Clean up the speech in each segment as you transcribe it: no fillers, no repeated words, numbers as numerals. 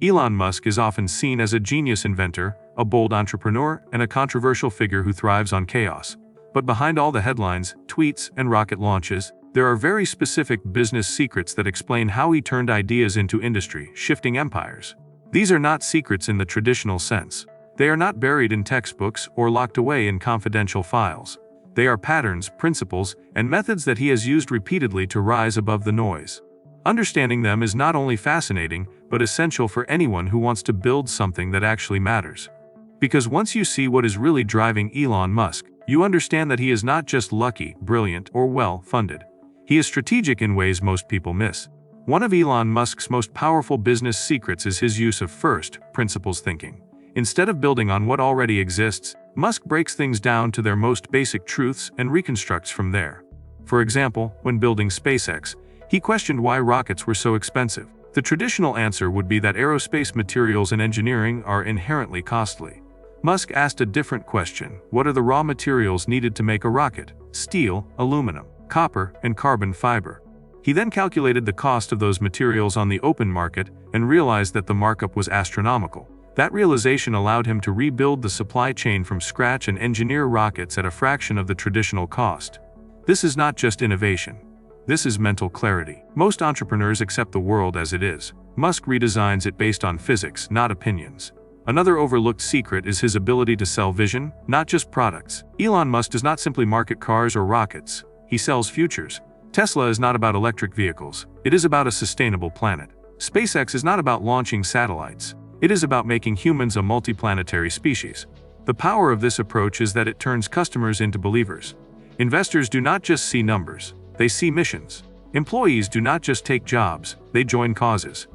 Elon Musk is often seen as a genius inventor, a bold entrepreneur, and a controversial figure who thrives on chaos. But behind all the headlines, tweets, and rocket launches, there are very specific business secrets that explain how he turned ideas into industry, shifting empires. These are not secrets in the traditional sense. They are not buried in textbooks or locked away in confidential files. They are patterns, principles, and methods that he has used repeatedly to rise above the noise. Understanding them is not only fascinating, but essential for anyone who wants to build something that actually matters. Because once you see what is really driving Elon Musk, you understand that he is not just lucky, brilliant, or well-funded. He is strategic in ways most people miss. One of Elon Musk's most powerful business secrets is his use of first principles thinking. Instead of building on what already exists, Musk breaks things down to their most basic truths and reconstructs from there. For example, when building SpaceX, he questioned why rockets were so expensive. The traditional answer would be that aerospace materials and engineering are inherently costly. Musk asked a different question: what are the raw materials needed to make a rocket? Steel, aluminum, copper, and carbon fiber. He then calculated the cost of those materials on the open market and realized that the markup was astronomical. That realization allowed him to rebuild the supply chain from scratch and engineer rockets at a fraction of the traditional cost. This is not just innovation. This is mental clarity. Most entrepreneurs accept the world as it is. Musk redesigns it based on physics, not opinions. Another overlooked secret is his ability to sell vision, not just products. Elon Musk does not simply market cars or rockets. He sells futures. Tesla is not about electric vehicles. It is about a sustainable planet. SpaceX is not about launching satellites. It is about making humans a multiplanetary species. The power of this approach is that it turns customers into believers. Investors do not just see numbers. They see missions. Employees do not just take jobs, they join causes.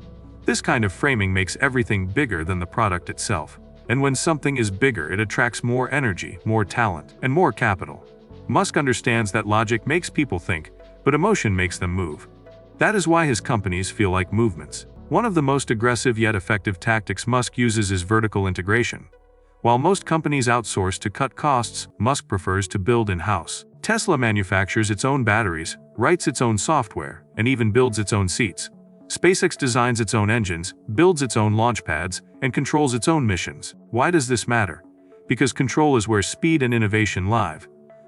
This kind of framing makes everything bigger than the product itself. And when something is bigger, it attracts more energy, more talent, and more capital. Musk understands that logic makes people think, but emotion makes them move. That is why his companies feel like movements. One of the most aggressive yet effective tactics Musk uses is vertical integration. While most companies outsource to cut costs, Musk prefers to build in-house. Tesla manufactures its own batteries, writes its own software, and even builds its own seats. SpaceX designs its own engines, builds its own launch pads, and controls its own missions. Why does this matter? Because control is where speed and innovation live.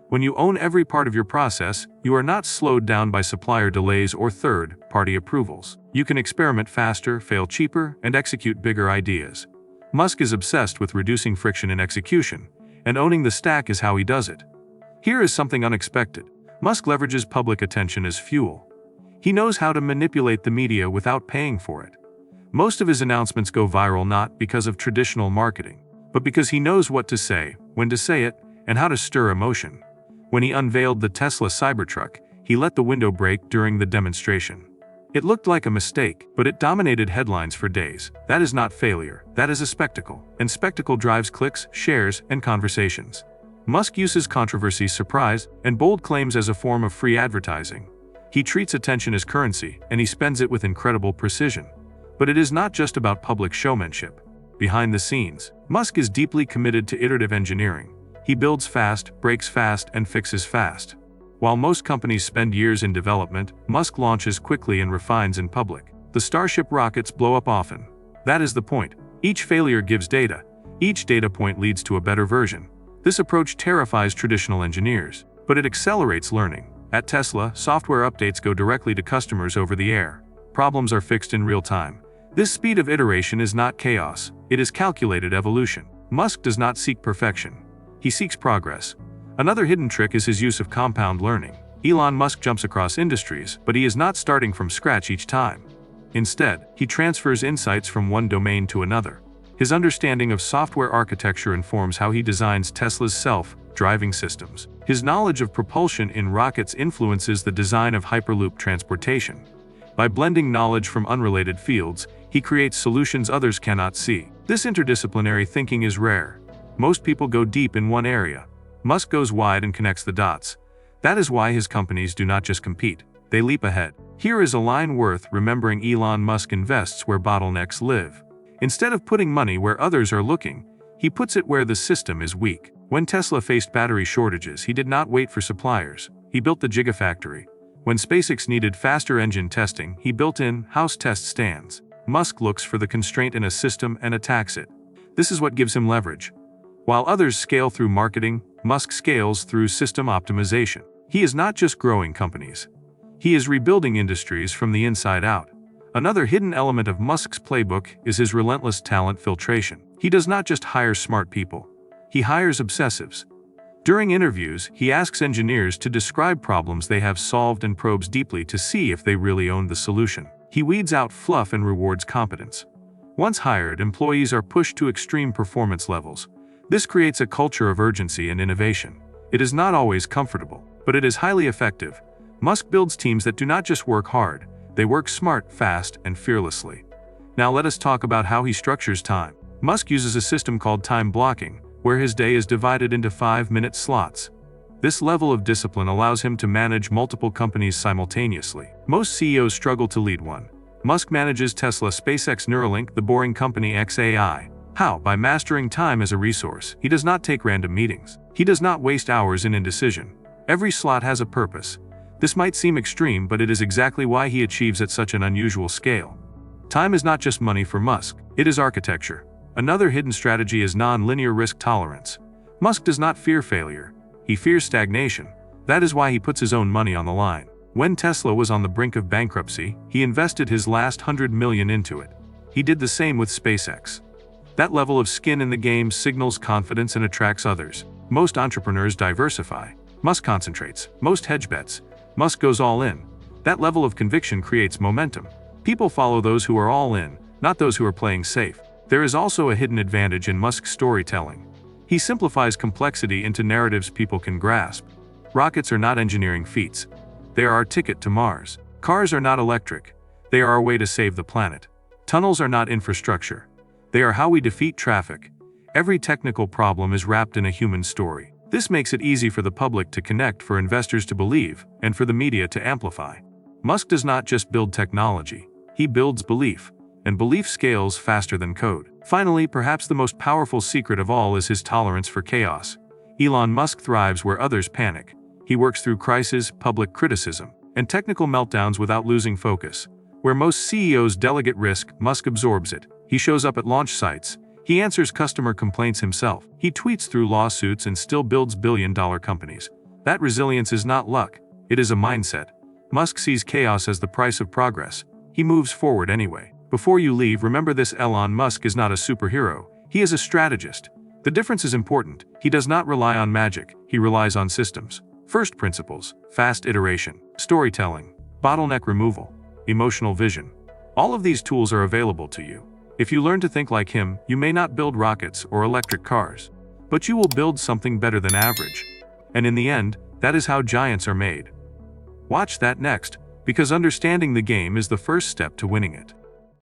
When you own every part of your process, you are not slowed down by supplier delays or third-party approvals. You can experiment faster, fail cheaper, and execute bigger ideas. Musk is obsessed with reducing friction in execution, and owning the stack is how he does it. Here is something unexpected. Musk leverages public attention as fuel. He knows how to manipulate the media without paying for it. Most of his announcements go viral not because of traditional marketing, but because he knows what to say, when to say it, and how to stir emotion. When he unveiled the Tesla Cybertruck, he let the window break during the demonstration. It looked like a mistake, but it dominated headlines for days. That is not failure, that is a spectacle. And spectacle drives clicks, shares, and conversations. Musk uses controversy, surprise, and bold claims as a form of free advertising. He treats attention as currency, and he spends it with incredible precision. But it is not just about public showmanship. Behind the scenes, Musk is deeply committed to iterative engineering. He builds fast, breaks fast, and fixes fast. While most companies spend years in development, Musk launches quickly and refines in public. The Starship rockets blow up often. That is the point. Each failure gives data. Each data point leads to a better version. This approach terrifies traditional engineers, but it accelerates learning. At Tesla, software updates go directly to customers over the air. Problems are fixed in real time. This speed of iteration is not chaos, it is calculated evolution. Musk does not seek perfection. He seeks progress. Another hidden trick is his use of compound learning. Elon Musk jumps across industries, but he is not starting from scratch each time. Instead, he transfers insights from one domain to another. His understanding of software architecture informs how he designs Tesla's self-driving systems. His knowledge of propulsion in rockets influences the design of Hyperloop transportation. By blending knowledge from unrelated fields, he creates solutions others cannot see. This interdisciplinary thinking is rare. Most people go deep in one area. Musk goes wide and connects the dots. That is why his companies do not just compete, they leap ahead. Here is a line worth remembering: Elon Musk invests where bottlenecks live. Instead of putting money where others are looking, he puts it where the system is weak. When Tesla faced battery shortages, he did not wait for suppliers. He built the Gigafactory. When SpaceX needed faster engine testing, he built in-house test stands. Musk looks for the constraint in a system and attacks it. This is what gives him leverage. While others scale through marketing, Musk scales through system optimization. He is not just growing companies. He is rebuilding industries from the inside out. Another hidden element of Musk's playbook is his relentless talent filtration. He does not just hire smart people. He hires obsessives. During interviews, he asks engineers to describe problems they have solved and probes deeply to see if they really own the solution. He weeds out fluff and rewards competence. Once hired, employees are pushed to extreme performance levels. This creates a culture of urgency and innovation. It is not always comfortable, but it is highly effective. Musk builds teams that do not just work hard, they work smart, fast, and fearlessly. Now let us talk about how he structures time. Musk uses a system called time blocking, where his day is divided into 5-minute slots. This level of discipline allows him to manage multiple companies simultaneously. Most CEOs struggle to lead one. Musk manages Tesla, SpaceX, Neuralink, the boring company xAI. How? By mastering time as a resource. He does not take random meetings. He does not waste hours in indecision. Every slot has a purpose. This might seem extreme, but it is exactly why he achieves at such an unusual scale. Time is not just money for Musk, it is architecture. Another hidden strategy is non-linear risk tolerance. Musk does not fear failure. He fears stagnation. That is why he puts his own money on the line. When Tesla was on the brink of bankruptcy, he invested his last $100 million into it. He did the same with SpaceX. That level of skin in the game signals confidence and attracts others. Most entrepreneurs diversify. Musk concentrates. Most hedge bets. Musk goes all in. That level of conviction creates momentum. People follow those who are all in, not those who are playing safe. There is also a hidden advantage in Musk's storytelling. He simplifies complexity into narratives people can grasp. Rockets are not engineering feats. They are our ticket to Mars. Cars are not electric. They are our way to save the planet. Tunnels are not infrastructure. They are how we defeat traffic. Every technical problem is wrapped in a human story. This makes it easy for the public to connect, for investors to believe, and for the media to amplify. Musk does not just build technology. He builds belief. And belief scales faster than code. Finally, perhaps the most powerful secret of all is his tolerance for chaos. Elon Musk thrives where others panic. He works through crisis, public criticism, and technical meltdowns without losing focus. Where most CEOs delegate risk, Musk absorbs it. He shows up at launch sites. He answers customer complaints himself. He tweets through lawsuits and still builds billion-dollar companies. That resilience is not luck. It is a mindset. Musk sees chaos as the price of progress. He moves forward anyway. Before you leave, remember this: Elon Musk is not a superhero. He is a strategist. The difference is important. He does not rely on magic. He relies on systems. First principles, fast iteration, storytelling, bottleneck removal, emotional vision. All of these tools are available to you. If you learn to think like him, you may not build rockets or electric cars, but you will build something better than average. And in the end, that is how giants are made. Watch that next, because understanding the game is the first step to winning it.